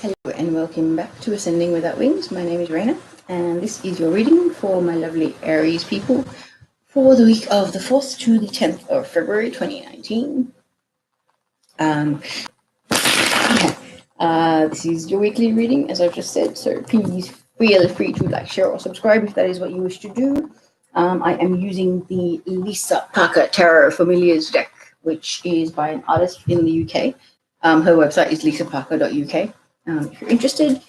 Hello and welcome back to Ascending Without Wings. My name is Raina and this is your reading for my lovely Aries people for the week of the 4th to the 10th of February 2019. This is your weekly reading, as I've just said, so please feel free to like, share or subscribe if that is what you wish to do. I am using the Lisa Parker Tarot Familiars deck, which is by an artist in the UK. Her website is lisaparker.uk. If you're interested,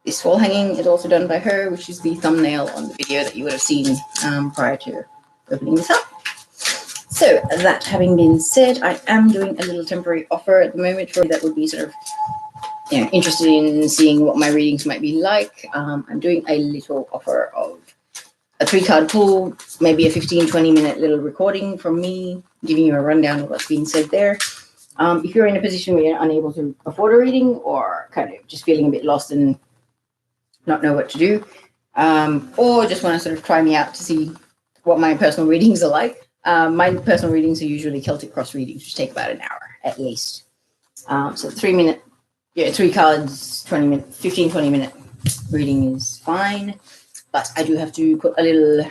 this wall hanging is also done by her, which is the thumbnail on the video that you would have seen prior to opening this up. So that having been said, I am doing a little temporary offer at the moment for that would be sort of interested in seeing what my readings might be like. I'm doing a little offer of a 3-card pull, maybe a 15-20 minute little recording from me, giving you a rundown of what's being said there. If you're in a position where you're unable to afford a reading or kind of just feeling a bit lost and not know what to do, or just want to sort of try me out to see what my personal readings are like, my personal readings are usually Celtic cross readings, which take about an hour at least. So 3 cards, 15-20 minute reading is fine. But I do have to put a little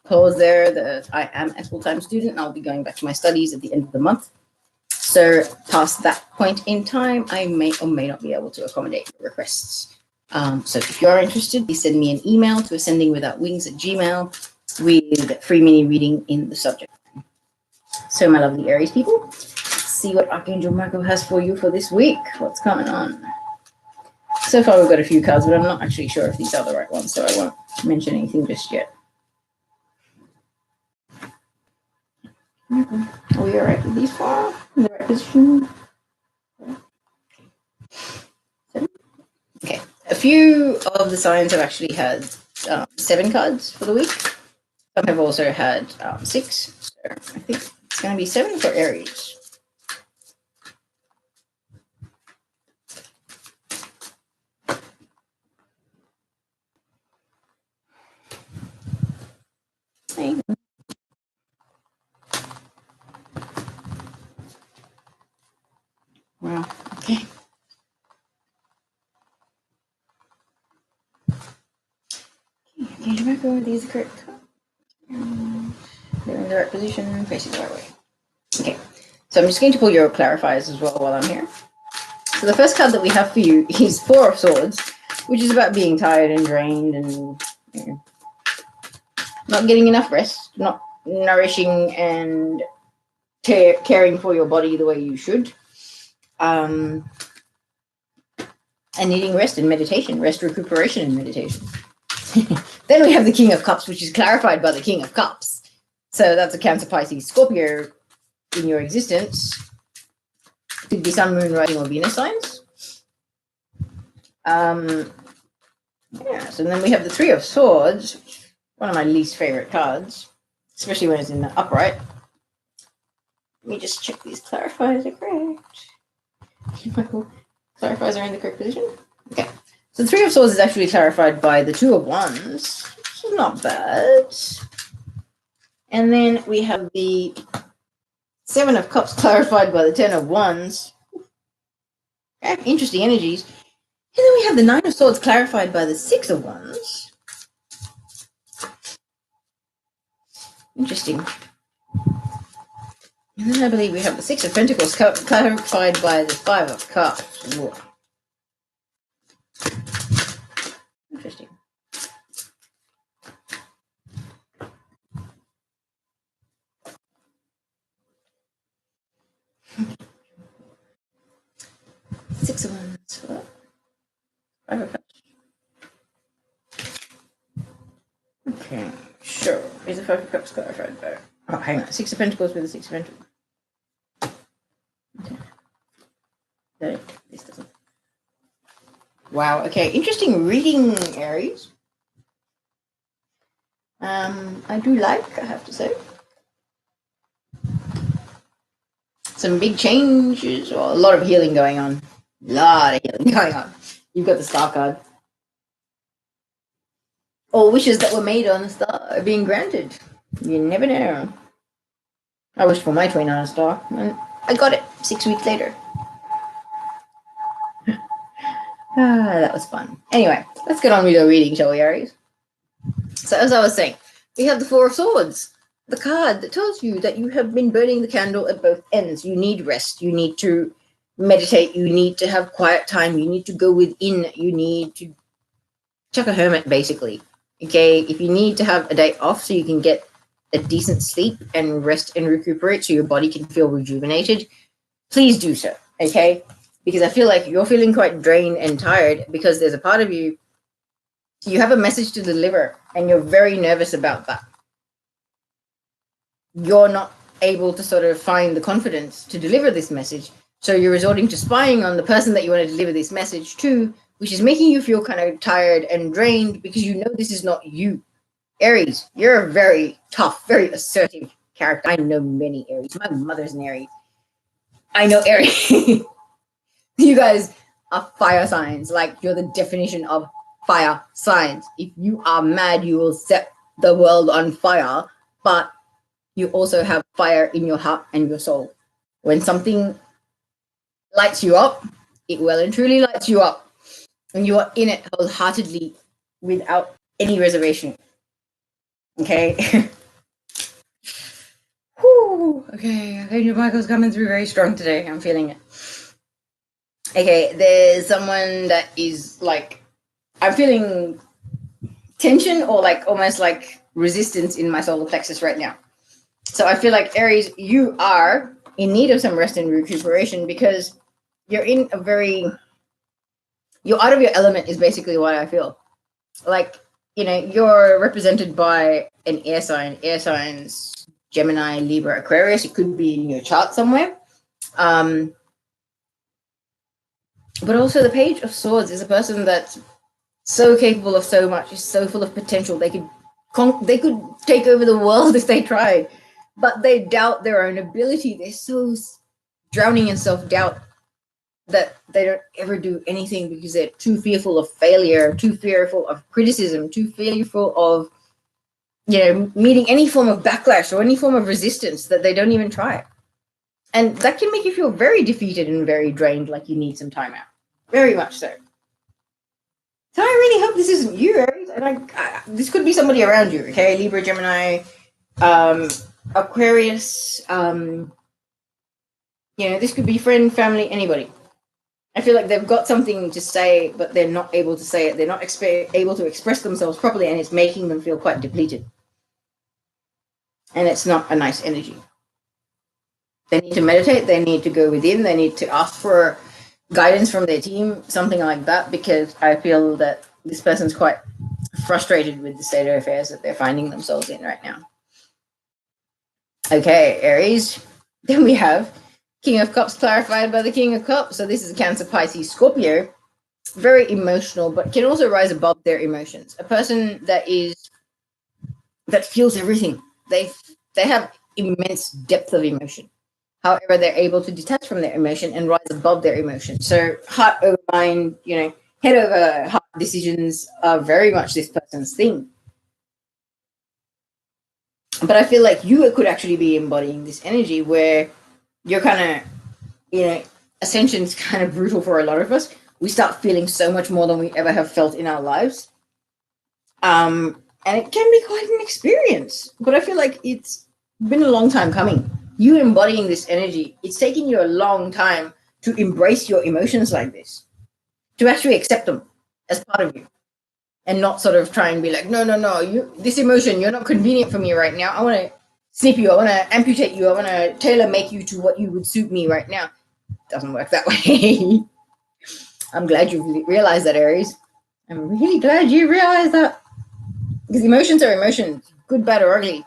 clause there that I am a full-time student and I'll be going back to my studies at the end of the month. So past that point in time, I may or may not be able to accommodate your requests. So if you are interested, please send me an email to ascendingwithoutwings@gmail.com with free mini reading in the subject. So my lovely Aries people, let's see what Archangel Michel has for you for this week. What's coming on? So far we've got a few cards, but I'm not actually sure if these are the right ones, so I won't mention anything just yet. Are we all right with these four? In the right position? Okay. A few of the signs have actually had 7 cards for the week. Some have also had 6. So I think it's going to be 7 for Aries. Hey. Wow. Okay. Change back over. These are correct. They're in the right position, facing the right way. Okay. So I'm just going to pull your clarifiers as well while I'm here. So the first card that we have for you is 4 of Swords, which is about being tired and drained and not getting enough rest, not nourishing and caring for your body the way you should. And needing rest and meditation, rest, recuperation, and meditation. Then we have the King of Cups, which is clarified by the King of Cups. So that's a Cancer, Pisces, Scorpio in your existence. Could be Sun, Moon, Rising, or Venus signs. So then we have the 3 of Swords, one of my least favorite cards, especially when it's in the upright. Let me just check these clarifiers are correct. Clarifiers are in the correct position. Okay. So the 3 of Swords is actually clarified by the 2 of Wands, which is not bad. And then we have the 7 of Cups clarified by the 10 of Wands. Okay, interesting energies. And then we have the 9 of Swords clarified by the 6 of Wands. Interesting. And then I believe we have the 6 of Pentacles clarified by the 5 of Cups. Whoa. Interesting. Six of Wands. 5 of Cups. Okay, sure. Is the 5 of Cups clarified by? Oh, hang on. 6 of Pentacles with the 6 of Pentacles. Okay. No, this doesn't. Wow. Okay. Interesting reading, Aries. I do like, I have to say. Some big changes, or a lot of healing going on. You've got the Star card. All wishes that were made on the star are being granted. You never know. I wished for my twin on a star, and I got it 6 weeks later. That was fun. Anyway, let's get on with our reading, shall we, Aries? So as I was saying, we have the Four of Swords, the card that tells you that you have been burning the candle at both ends. You need rest. You need to meditate. You need to have quiet time. You need to go within. You need to chuck a hermit, basically. Okay, if you need to have a day off so you can get a decent sleep and rest and recuperate so your body can feel rejuvenated, please do so, okay? Because I feel like you're feeling quite drained and tired because there's a part of you, you have a message to deliver and you're very nervous about that. You're not able to sort of find the confidence to deliver this message, so you're resorting to spying on the person that you want to deliver this message to, which is making you feel kind of tired and drained because you know this is not you. Aries, you're a very tough, very assertive character. I know many Aries. My mother's an Aries. I know Aries. You guys are fire signs. Like, you're the definition of fire signs. If you are mad, you will set the world on fire, but you also have fire in your heart and your soul. When something lights you up, it well and truly lights you up. And you are in it wholeheartedly without any reservation. Okay? Whew. Okay, Angel Michael's coming through very strong today. I'm feeling it. Okay, there's someone that is like, I'm feeling tension or like almost like resistance in my solar plexus right now. So I feel like, Aries, you are in need of some rest and recuperation because you're in a very, you're out of your element is basically what I feel. Like, you know, you're represented by an air sign, air signs, Gemini, Libra, Aquarius. It could be in your chart somewhere. But also the Page of Swords is a person that's so capable of so much, is so full of potential. They could take over the world if they tried, but they doubt their own ability. They're so drowning in self-doubt that they don't ever do anything because they're too fearful of failure, too fearful of criticism, too fearful of, you know, meeting any form of backlash or any form of resistance that they don't even try. And that can make you feel very defeated and very drained, like you need some time out. Very much so. So I really hope this isn't you, Aries. And this could be somebody around you, okay? Libra, Gemini, Aquarius, you know, this could be friend, family, anybody. I feel like they've got something to say, but they're not able to say it. They're not able to express themselves properly, and it's making them feel quite depleted. And it's not a nice energy. They need to meditate. They need to go within. They need to ask for guidance from their team, something like that, because I feel that this person's quite frustrated with the state of affairs that they're finding themselves in right now. Okay, Aries. Then we have King of Cups clarified by the King of Cups. So this is a Cancer, Pisces, Scorpio. Very emotional, but can also rise above their emotions. A person that feels everything. They have immense depth of emotion. However, they're able to detach from their emotion and rise above their emotion. So heart over mind, you know, head over heart decisions are very much this person's thing. But I feel like you could actually be embodying this energy where you're kind of, you know, ascension's kind of brutal for a lot of us. We start feeling so much more than we ever have felt in our lives. And it can be quite an experience. But I feel like it's been a long time coming. You embodying this energy, it's taking you a long time to embrace your emotions like this, to actually accept them as part of you and not sort of try and be like, no, this emotion, you're not convenient for me right now. I want to snip you. I want to amputate you. I want to tailor make you to what you would suit me right now. It doesn't work that way. I'm glad you realized that, Aries. I'm really glad you realized that. Because emotions are emotions, good, bad, or ugly.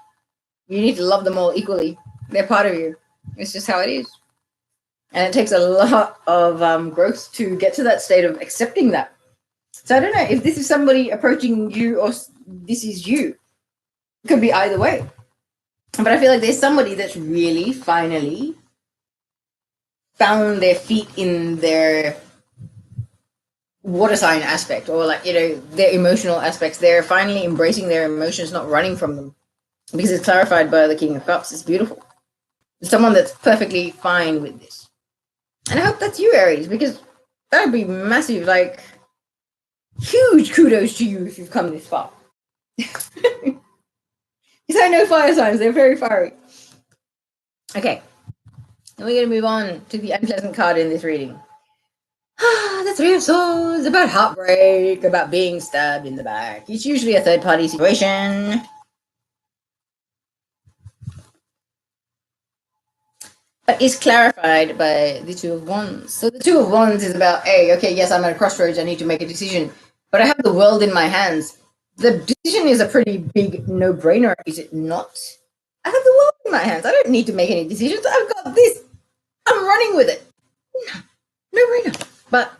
You need to love them all equally. They're part of you. It's just how it is. And it takes a lot of growth to get to that state of accepting that. So I don't know if this is somebody approaching you or this is you. It could be either way. But I feel like there's somebody that's really finally found their feet in their water sign aspect, or like, you know, their emotional aspects. They're finally embracing their emotions, not running from them, because it's clarified by the King of Cups. It's beautiful. Someone that's perfectly fine with this. And I hope that's you, Aries, because that would be massive. Like, huge kudos to you if you've come this far. Because I know fire signs, they're very fiery. Okay, and we're going to move on to the unpleasant card in this reading. The Three of Swords, about heartbreak, about being stabbed in the back. It's usually a third-party situation. But it's clarified by the Two of Wands. So the Two of Wands is about, hey, okay, yes, I'm at a crossroads, I need to make a decision, but I have the world in my hands. The decision is a pretty big no-brainer, is it not? I have the world in my hands. I don't need to make any decisions. I've got this. I'm running with it. No-brainer. But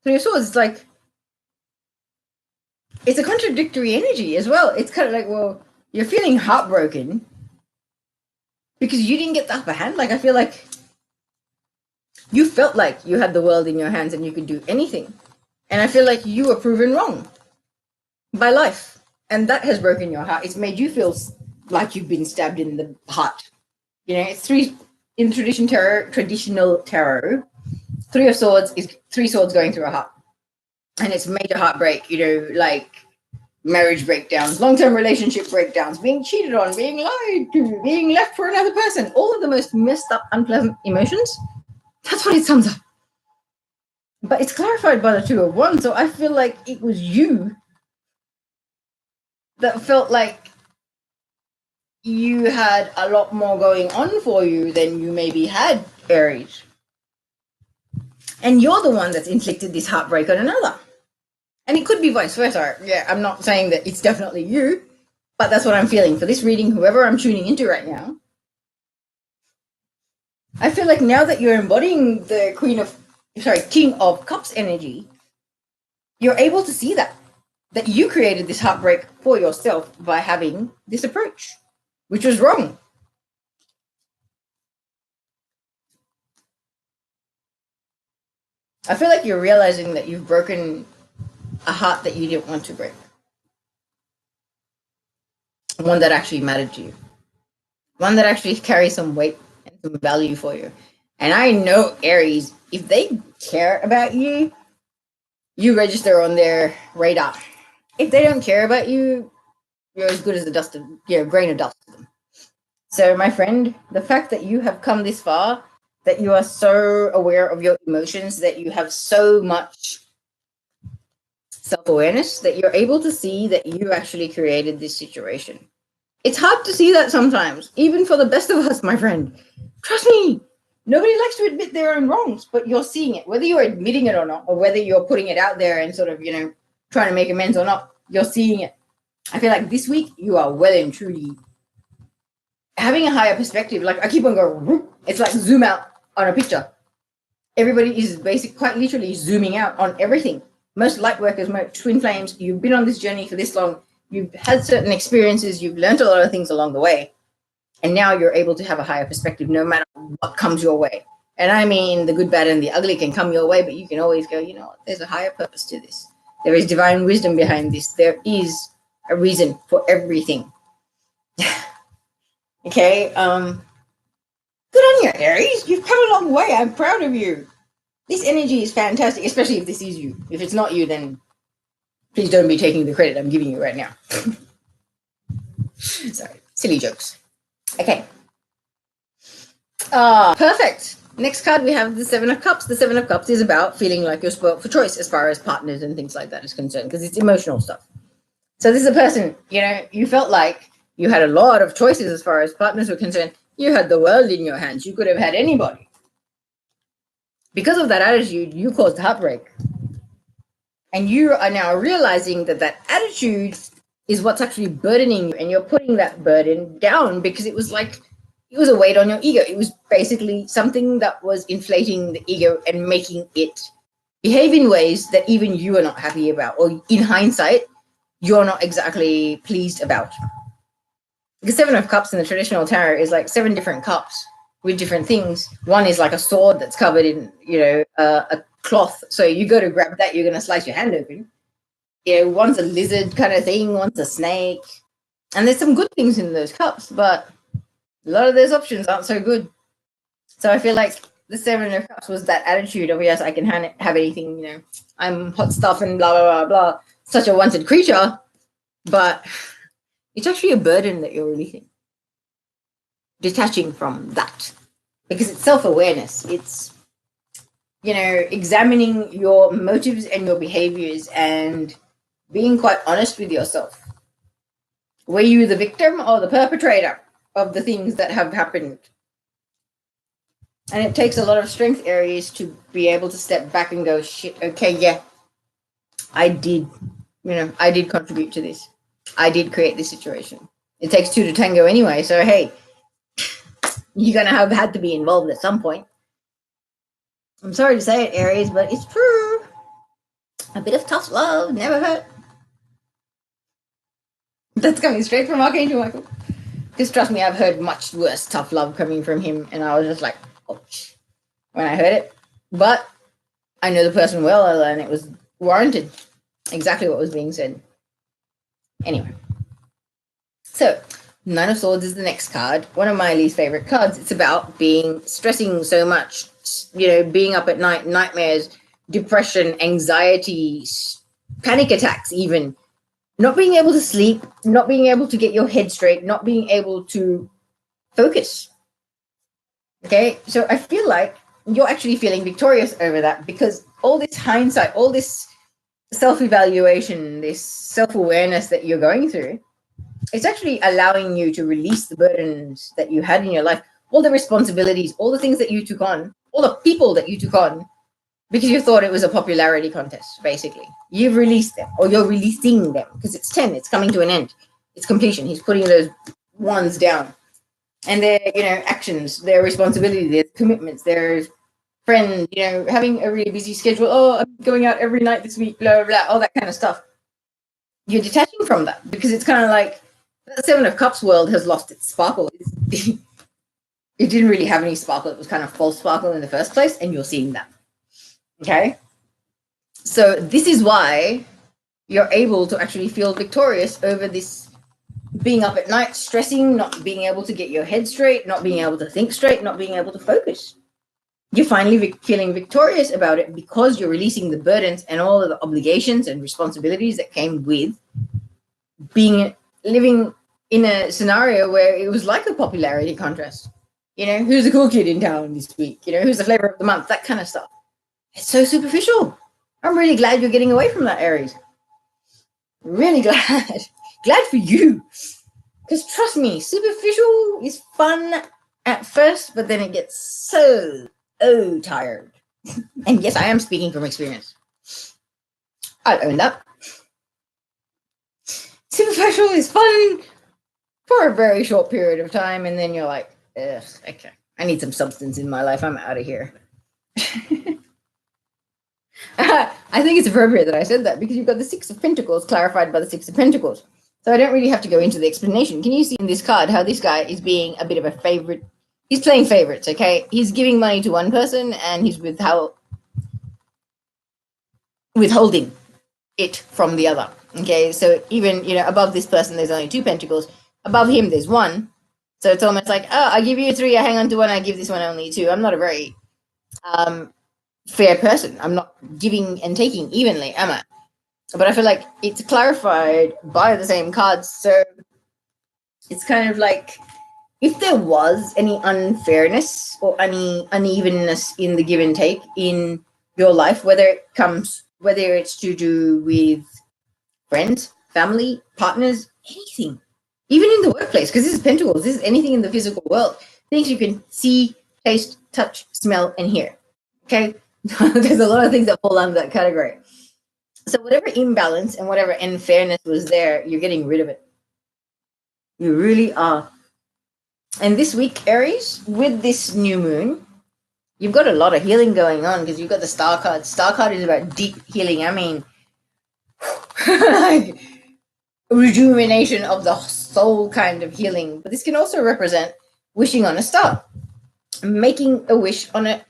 Three of Swords, it's like, it's a contradictory energy as well. It's kind of like, well, you're feeling heartbroken because you didn't get the upper hand. Like, I feel like you felt like you had the world in your hands and you could do anything. And I feel like you were proven wrong by life. And that has broken your heart. It's made you feel like you've been stabbed in the heart. You know, it's in traditional tarot, Three of Swords is three swords going through a heart. And it's major heartbreak, you know, like marriage breakdowns, long-term relationship breakdowns, being cheated on, being lied to, being left for another person, all of the most messed up, unpleasant emotions. That's what it sums up. But it's clarified by the Two of Wands, so I feel like it was you that felt like you had a lot more going on for you than you maybe had, Aries. And you're the one that's inflicted this heartbreak on another. And it could be vice versa. Yeah, I'm not saying that it's definitely you, but that's what I'm feeling for this reading, whoever I'm tuning into right now. I feel like now that you're embodying the King of Cups energy, you're able to see that you created this heartbreak for yourself by having this approach, which was wrong. I feel like you're realizing that you've broken a heart that you didn't want to break. One that actually mattered to you. One that actually carries some weight and some value for you. And I know Aries, if they care about you, you register on their radar. If they don't care about you, you're as good as a grain of dust to them. So, my friend, the fact that you have come this far, that you are so aware of your emotions, that you have so much self-awareness, that you're able to see that you actually created this situation. It's hard to see that sometimes, even for the best of us, my friend. Trust me, nobody likes to admit their own wrongs, but you're seeing it, whether you're admitting it or not, or whether you're putting it out there and sort of, trying to make amends or not, you're seeing it. I feel like this week you are well and truly having a higher perspective. Like, I keep on going, it's like zoom out on a picture. Everybody is quite literally zooming out on everything. Most light workers, most twin flames, you've been on this journey for this long, you've had certain experiences, you've learned a lot of things along the way, and now you're able to have a higher perspective no matter what comes your way. And I mean, the good, bad, and the ugly can come your way, but you can always go, you know what, there's a higher purpose to this. There is divine wisdom behind this. There is a reason for everything. Okay, good on you, Aries. You've come a long way. I'm proud of you. This energy is fantastic, especially if this is you. If it's not you, then please don't be taking the credit I'm giving you right now. Sorry, silly jokes. Okay. Perfect. Next card, we have the Seven of Cups. The Seven of Cups is about feeling like you're spoiled for choice as far as partners and things like that is concerned, because it's emotional stuff. So this is a person, you felt like you had a lot of choices as far as partners were concerned. You had the world in your hands. You could have had anybody. Because of that attitude, you caused heartbreak. And you are now realizing that attitude is what's actually burdening you. And you're putting that burden down because it was a weight on your ego. It was basically something that was inflating the ego and making it behave in ways that even you are not happy about. Or in hindsight, you're not exactly pleased about. The Seven of Cups in the traditional tarot is like 7 different cups with different things. One is like a sword that's covered in, a cloth. So you go to grab that, you're going to slice your hand open. One's a lizard kind of thing, one's a snake. And there's some good things in those cups, but a lot of those options aren't so good. So I feel like the Seven of Cups was that attitude of, yes, I can have anything, you know, I'm hot stuff and blah, blah, blah, blah. Such a wanted creature. But it's actually a burden that you're releasing. Detaching from that. Because it's self-awareness. It's, you know, examining your motives and your behaviors and being quite honest with yourself. Were you the victim or the perpetrator of the things that have happened? And it takes a lot of strength, Aries, to be able to step back and go, shit, okay, yeah, I did contribute to this. I did create this situation. It takes two to tango anyway, so hey, you're going to have had to be involved at some point. I'm sorry to say it, Aries, but it's true. A bit of tough love never hurt. That's coming straight from Archangel Michael. Because trust me, I've heard much worse tough love coming from him, and I was just like, ouch, when I heard it. But I know the person well, and it was warranted. Exactly what was being said. Anyway. So, Nine of Swords is the next card. One of my least favorite cards. It's about stressing so much, you know, being up at night, nightmares, depression, anxiety, panic attacks even. Not being able to sleep, not being able to get your head straight, not being able to focus. Okay, so I feel like you're actually feeling victorious over that, because all this hindsight, all this self-evaluation, this self-awareness that you're going through, it's actually allowing you to release the burdens that you had in your life, all the responsibilities, all the things that you took on, all the people that you took on, because you thought it was a popularity contest, basically. You've released them, or you're releasing them, because it's 10, it's coming to an end. It's completion. He's putting those ones down. And their, you know, actions, their responsibility, their commitments, their friends, you know, having a really busy schedule. Oh, I'm going out every night this week, blah, blah, blah, all that kind of stuff. You're detaching from that, because it's kind of like the Seven of Cups world has lost its sparkle. It didn't really have any sparkle. It was kind of false sparkle in the first place, and you're seeing that. Okay, so this is why you're able to actually feel victorious over this being up at night, stressing, not being able to get your head straight, not being able to think straight, not being able to focus. You're finally feeling victorious about it because you're releasing the burdens and all of the obligations and responsibilities that came with living in a scenario where it was like a popularity contest. You know, who's the cool kid in town this week? You know, who's the flavor of the month? That kind of stuff. It's so superficial. I'm really glad you're getting away from that, Aries. Really glad. Glad for you. Because trust me, superficial is fun at first, but then it gets so tired. And yes, I am speaking from experience. I'll own that. Superficial is fun for a very short period of time, and then you're like, ugh, okay, I need some substance in my life. I'm out of here. I think it's appropriate that I said that, because you've got the Six of Pentacles clarified by the Six of Pentacles. So I don't really have to go into the explanation. Can you see in this card how this guy is being a bit of a favorite? He's playing favorites, okay? He's giving money to one person and he's withholding it from the other, okay? So even, you know, above this person, there's only 2 pentacles. Above him, there's 1. So it's almost like, oh, I give you 3, I hang on to 1, I give this one only 2. I'm not a very fair person. I'm not giving and taking evenly, am I? But I feel like it's clarified by the same cards. So it's kind of like, if there was any unfairness or any unevenness in the give and take in your life, whether it's to do with friends, family, partners, anything, even in the workplace, because this is Pentacles, this is anything in the physical world, things you can see, taste, touch, smell, and hear. Okay? There's a lot of things that fall under that category. So whatever imbalance and whatever unfairness was there, you're getting rid of it. You really are. And this week, Aries, with this new moon, you've got a lot of healing going on, because you've got the Star card. Star card is about deep healing. I mean, like rejuvenation of the soul kind of healing. But this can also represent wishing on a star, making a wish on a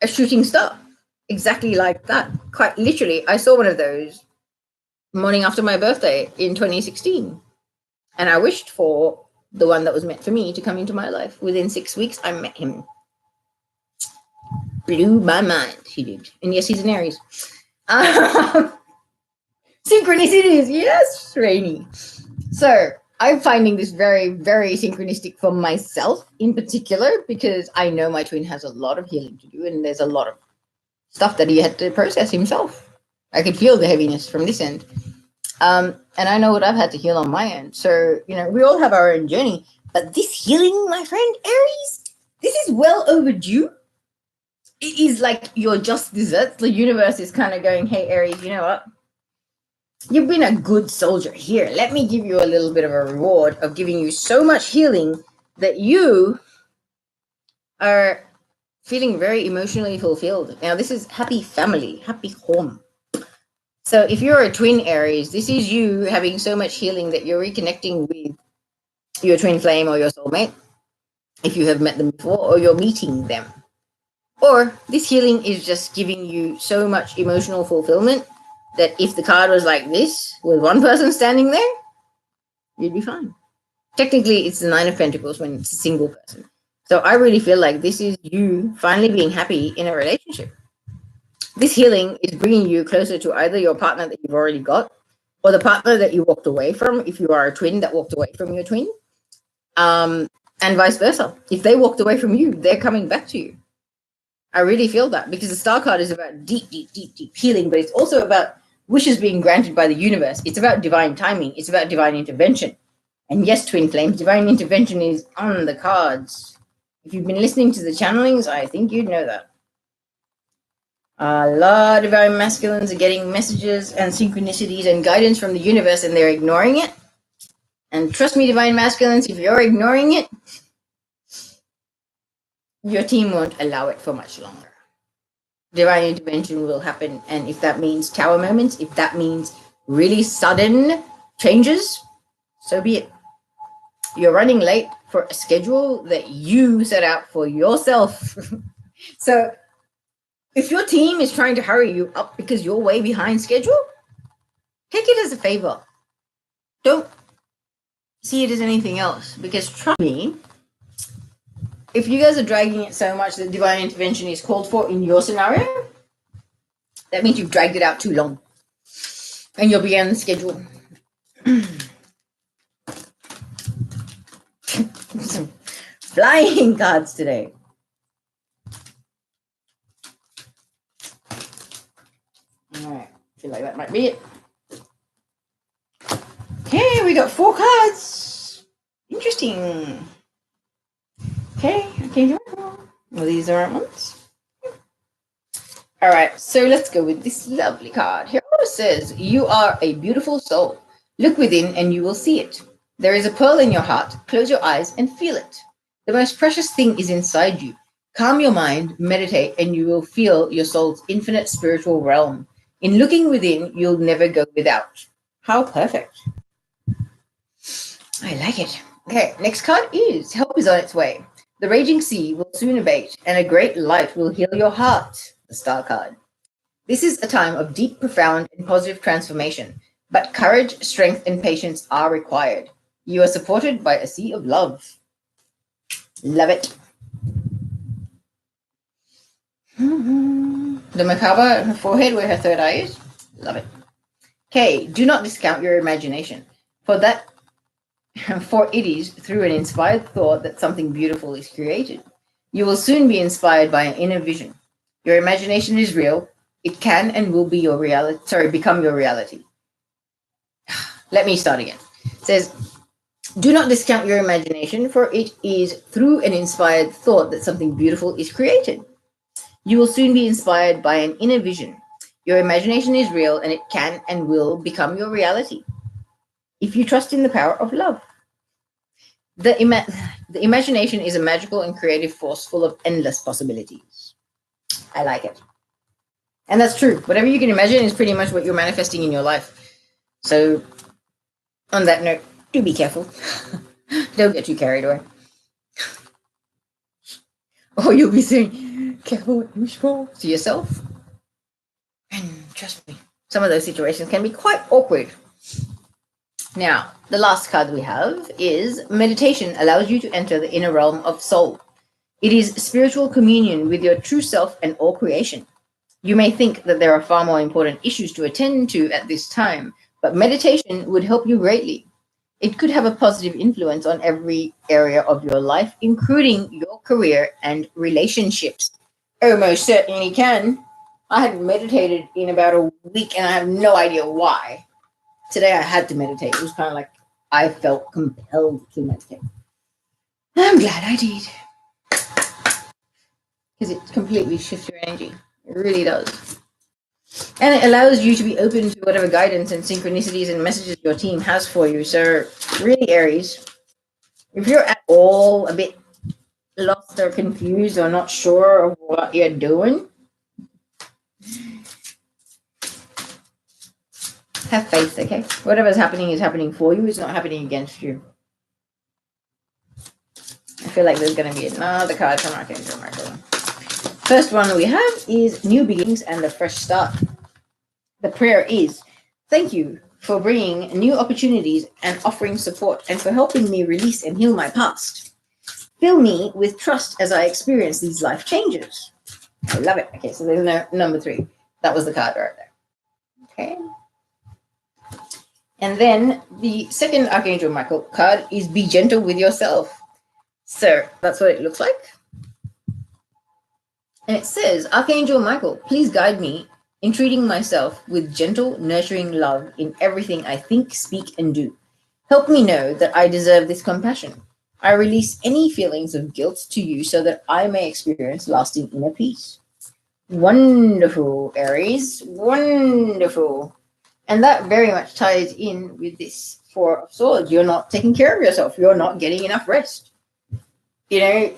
shooting star. Exactly like that. Quite literally, I saw one of those morning after my birthday in 2016. And I wished for the one that was meant for me to come into my life. Within 6 weeks, I met him. blew my mind. He did. And yes, he's an Aries. Synchronicities. Yes, Rainy. So I'm finding this very, very synchronistic for myself in particular, because I know my twin has a lot of healing to do, and there's a lot of stuff that he had to process himself. I could feel the heaviness from this end. And I know what I've had to heal on my end. So, we all have our own journey. But this healing, my friend Aries, this is well overdue. It is like your just desserts. The universe is kind of going, hey, Aries, you know what? You've been a good soldier. Here, let me give you a little bit of a reward of giving you so much healing that you are feeling very emotionally fulfilled. Now, this is happy family, happy home. So if you're a twin Aries, this is you having so much healing that you're reconnecting with your twin flame or your soulmate, if you have met them before, or you're meeting them. Or this healing is just giving you so much emotional fulfillment that if the card was like this, with one person standing there, you'd be fine. Technically, it's the Nine of Pentacles when it's a single person. So I really feel like this is you finally being happy in a relationship. This healing is bringing you closer to either your partner that you've already got, or the partner that you walked away from, if you are a twin that walked away from your twin, and vice versa. If they walked away from you, they're coming back to you. I really feel that, because the Star card is about deep, deep, deep, deep healing, but it's also about wishes being granted by the universe. It's about divine timing. It's about divine intervention. And yes, twin flames, divine intervention is on the cards. If you've been listening to the channelings, I think you'd know that. A lot of divine masculines are getting messages and synchronicities and guidance from the universe, and they're ignoring it. And trust me, divine masculines, if you're ignoring it, your team won't allow it for much longer. Divine intervention will happen, and if that means tower moments, if that means really sudden changes, so be it. You're running late for a schedule that you set out for yourself. So if your team is trying to hurry you up because you're way behind schedule, take it as a favor. Don't see it as anything else, because trust me, if you guys are dragging it so much that divine intervention is called for in your scenario, that means you've dragged it out too long and you'll be on the schedule. Some flying cards today. All right, I feel like that might be it. Okay, we got 4 cards. Interesting. Okay, well, these are our ones. All right, so let's go with this lovely card. Here it says, you are a beautiful soul. Look within and you will see it. There is a pearl in your heart. Close your eyes and feel it. The most precious thing is inside you. Calm your mind, meditate, and you will feel your soul's infinite spiritual realm. In looking within, you'll never go without. How perfect. I like it. Okay, next card is help is on its way. The raging sea will soon abate, and a great light will heal your heart. The Star card. This is a time of deep, profound, and positive transformation, but courage, strength, and patience are required. You are supported by a sea of love. Love it. The Merkaba on her forehead where her third eye is. Love it. Okay, do not discount your imagination. For it is through an inspired thought that something beautiful is created. You will soon be inspired by an inner vision. Your imagination is real. It can and will be your reality. Become your reality. Let me start again. It says, do not discount your imagination, for it is through an inspired thought that something beautiful is created. You will soon be inspired by an inner vision. Your imagination is real, and it can and will become your reality. If you trust in the power of love. The imagination is a magical and creative force full of endless possibilities. I like it. And that's true. Whatever you can imagine is pretty much what you're manifesting in your life. So on that note, do be careful. Don't get too carried away. Or you'll be saying, careful what you wish for to yourself. And trust me, some of those situations can be quite awkward. Now, the last card we have is meditation allows you to enter the inner realm of soul. It is spiritual communion with your true self and all creation. You may think that there are far more important issues to attend to at this time, but meditation would help you greatly. It could have a positive influence on every area of your life, including your career and relationships. Oh, most certainly can. I hadn't meditated in about a week and I have no idea why. Today I had to meditate. It was kind of like I felt compelled to meditate. I'm glad I did. Because it completely shifts your energy. It really does. And it allows you to be open to whatever guidance and synchronicities and messages your team has for you. So really, Aries, if you're at all a bit lost or confused or not sure of what you're doing, have faith, okay? Whatever's happening is happening for you. It's not happening against you. I feel like there's going to be another card from Arch Angel Michel. First one we have is new beginnings and a fresh start. The prayer is, thank you for bringing new opportunities and offering support and for helping me release and heal my past. Fill me with trust as I experience these life changes. I love it. Okay, so there's no number 3. That was the card right there. Okay. And then the second Archangel Michael card is be gentle with yourself. So that's what it looks like. And it says, Archangel Michael, please guide me in treating myself with gentle, nurturing love in everything I think, speak, and do. Help me know that I deserve this compassion. I release any feelings of guilt to you so that I may experience lasting inner peace. Wonderful, Aries. Wonderful. And that very much ties in with this 4 of Swords. You're not taking care of yourself. You're not getting enough rest. You know,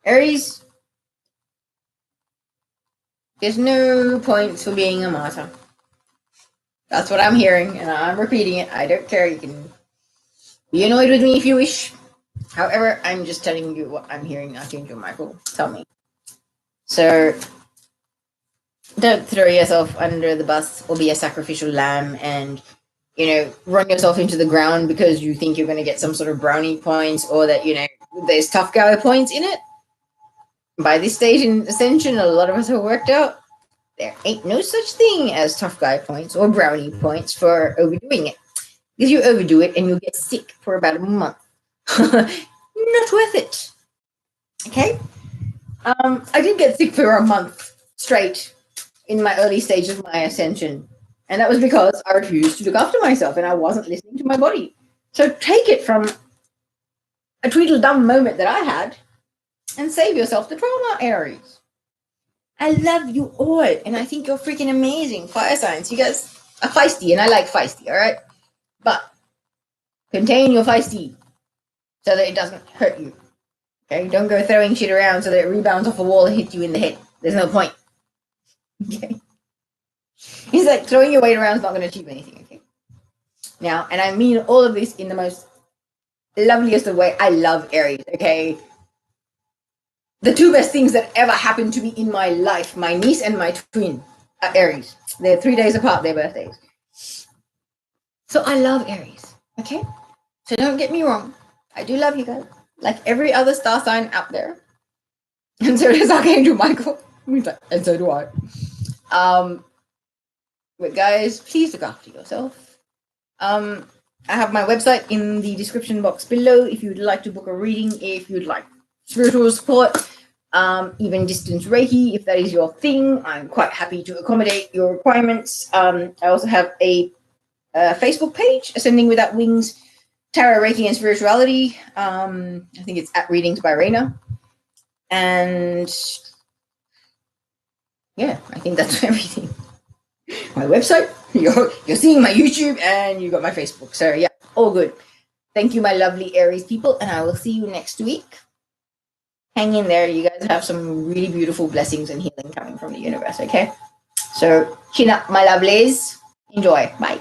Aries, there's no point for being a martyr. That's what I'm hearing, and I'm repeating it. I don't care. You can be annoyed with me if you wish. However, I'm just telling you what I'm hearing Archangel Michael tell me. So don't throw yourself under the bus or be a sacrificial lamb and, you know, run yourself into the ground because you think you're going to get some sort of brownie points or that, you know, there's tough guy points in it. By this stage in Ascension, a lot of us have worked out there ain't no such thing as tough guy points or brownie points for overdoing it. Because you overdo it and you'll get sick for about a month. Not worth it. Okay? I did get sick for a month straight in my early stage of my Ascension. And that was because I refused to look after myself and I wasn't listening to my body. So take it from a tweedledum moment that I had and save yourself the trauma, Aries. I love you all, and I think you're freaking amazing, fire signs. You guys are feisty, and I like feisty, all right? But contain your feisty so that it doesn't hurt you, okay? Don't go throwing shit around so that it rebounds off a wall and hits you in the head. There's no point, okay? It's like throwing your weight around is not going to achieve anything, okay? Now, and I mean all of this in the most loveliest of way. I love Aries, okay? The 2 best things that ever happened to me in my life, my niece and my twin, are Aries. They're 3 days apart, their birthdays. So I love Aries, okay? So don't get me wrong. I do love you guys, like every other star sign out there. And so does Archangel Michael. And so do I. But guys, please look after yourself. I have my website in the description box below if you'd like to book a reading, if you'd like spiritual support, even distance Reiki, if that is your thing. I'm quite happy to accommodate your requirements. I also have a Facebook page, Ascending Without Wings, Tarot, Reiki, and Spirituality. I think it's at Readings by Raina. And yeah, I think that's everything. My website, you're seeing my YouTube, and you got my Facebook. So yeah, all good. Thank you, my lovely Aries people, and I will see you next week. Hang in there. You guys have some really beautiful blessings and healing coming from the universe, okay? So chin up, my lovelies. Enjoy. Bye.